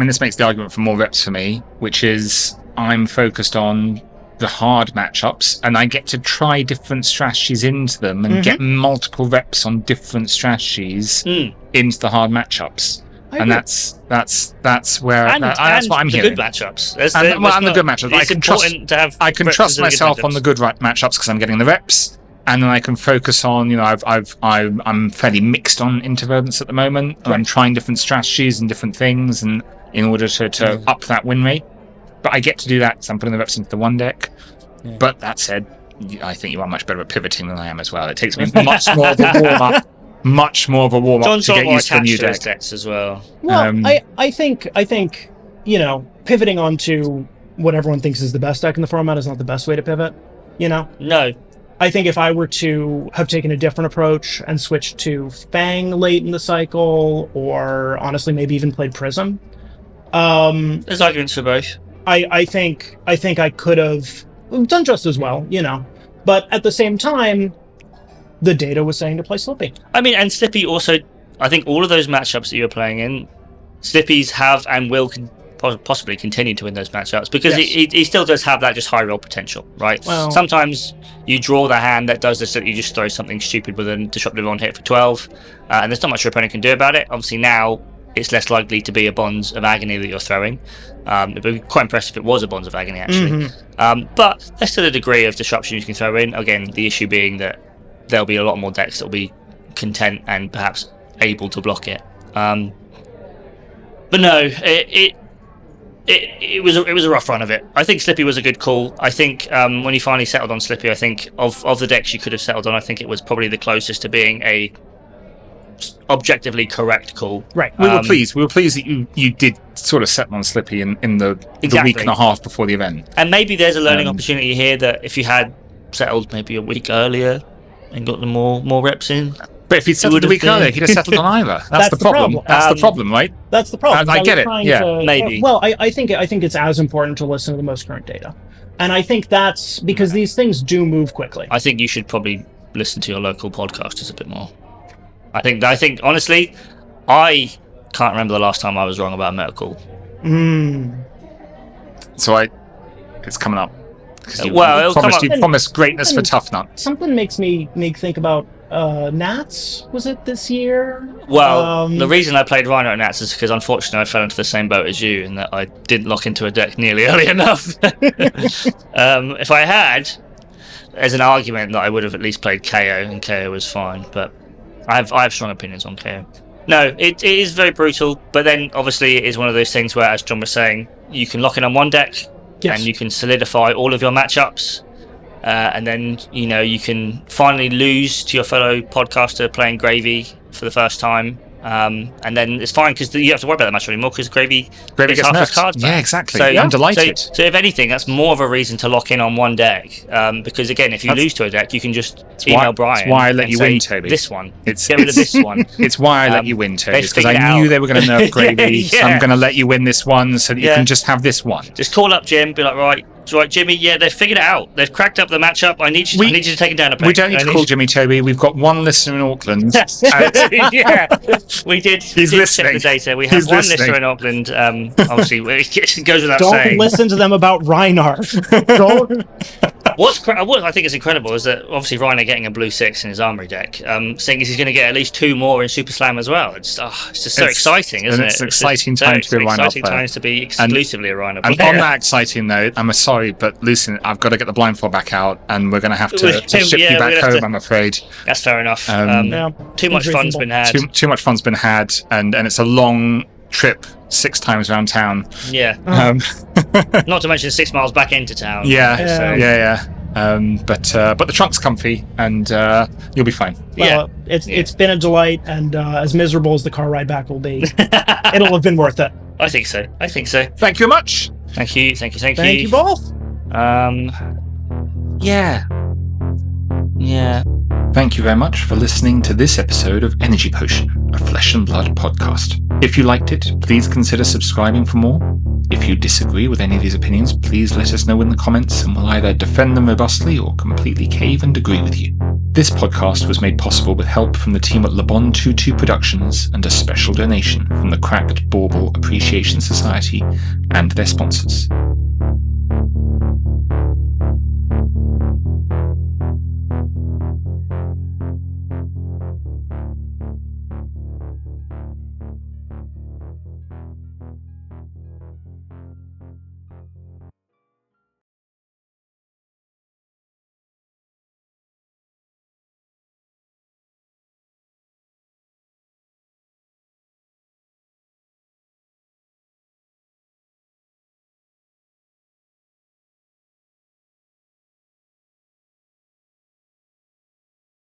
this makes the argument for more reps for me, which is I'm focused on the hard matchups, and I get to try different strategies into them and get multiple reps on different strategies into the hard matchups. And that's where that's what I'm hearing. The good matchups. And the good matchups. I can trust myself on the good matchups because I'm getting the reps, and then I can focus on. I'm fairly mixed on interference at the moment. Right. I'm trying different strategies and different things, and in order to up that win rate. But I get to do that because I'm putting the reps into the one deck. Yeah. But that said, I think you are much better at pivoting than I am as well. It takes me much more of a warm-up. Much more of a warm-up to get used to the new deck. Decks as well. Well, I think pivoting onto what everyone thinks is the best deck in the format is not the best way to pivot. No. I think if I were to have taken a different approach and switched to Fang late in the cycle, or honestly maybe even played Prism, there's arguments for both. I think I could have done just as well, But at the same time, the data was saying to play Slippy. And Slippy also, I think all of those matchups that you're playing in, Slippy's have and will possibly continue to win those matchups because he still does have that just high roll potential, right? Well, sometimes you draw the hand that does this, that you just throw something stupid with a disruptive on hit for 12, and there's not much your opponent can do about it. Obviously now, it's less likely to be a Bonds of Agony that you're throwing. It'd be quite impressive if it was a Bonds of Agony, actually. But there's still a degree of disruption you can throw in. Again, the issue being that there'll be a lot more decks that will be content and perhaps able to block it. But no, it It was a rough run of it. I think Slippy was a good call. I think when you finally settled on Slippy, I think of the decks you could have settled on, I think it was probably the closest to being a objectively correct call. Right. We were pleased. We were pleased that you did sort of settle on Slippy in the week and a half before the event. And maybe there's a learning opportunity here that if you had settled maybe a week earlier and got the more reps in. But if he'd settled a week earlier, he'd have settled on either. That's the problem. That's the problem, right? That's the problem. I get it. Yeah, maybe. Well, I think it's as important to listen to the most current data, and I think that's because these things do move quickly. I think you should probably listen to your local podcasters a bit more. I think honestly, I can't remember the last time I was wrong about medical. So it's coming up. You promised greatness for Tough Nut. Something makes me think about Nats. Was it this year? Well, the reason I played Rhino at Nats is because unfortunately I fell into the same boat as you in that I didn't lock into a deck nearly early enough. If I had, there's an argument that I would have at least played KO, and KO was fine, but I have strong opinions on KO. No, it is very brutal, but then obviously it is one of those things where, as John was saying, you can lock in on one deck, and you can solidify all of your matchups, and then you can finally lose to your fellow podcaster playing Gravy for the first time, and then it's fine because you don't have to worry about that match anymore because Gravy gets half nerfed. his cards back. Yeah, exactly. So, I'm delighted. So if anything, that's more of a reason to lock in on one deck, because again, if you lose to a deck, you can just email Brian. That's why I let you win, Toby. This one. Get rid of this one. It's why I let you win, Toby, because I knew they were going to nerf Gravy. So I'm going to let you win this one so that you can just have this one. Just call up Jim, be like, right, Jimmy. Yeah, they've figured it out. They've cracked up the matchup. I need you to take it down a peg. We don't need to call Jimmy, Toby. We've got one listener in Auckland. Yeah, we did. He's listening. Check the data. We have one listener in Auckland. Obviously, it goes without saying. Don't listen to them about Reinhardt. Don't. What I think is incredible is that obviously Rhino getting a blue 6 in his armory deck, seeing as he's going to get at least 2 more in Super Slam as well. It's just so exciting, isn't it? It's an exciting time to be a Rhino player. Exciting times to be exclusively a Rhino player. And on that exciting note, I'm sorry, but Lucian, I've got to get the blindfold back out, and we're going to have to ship you back home, I'm afraid. That's fair enough. Too much fun's been had. Too much fun's been had, and it's a long trip 6 times around town. Yeah. Not to mention 6 miles back into town. Yeah. But the trunk's comfy, and you'll be fine. Well, it's been a delight, and as miserable as the car ride back will be, it'll have been worth it. I think so. Thank you very much. Thank you. Thank you both. Yeah. Thank you very much for listening to this episode of Energy Potion, a Flesh and Blood podcast. If you liked it, please consider subscribing for more. If you disagree with any of these opinions, please let us know in the comments and we'll either defend them robustly or completely cave and agree with you. This podcast was made possible with help from the team at Le Bon Tutu Productions and a special donation from the Cracked Bauble Appreciation Society and their sponsors.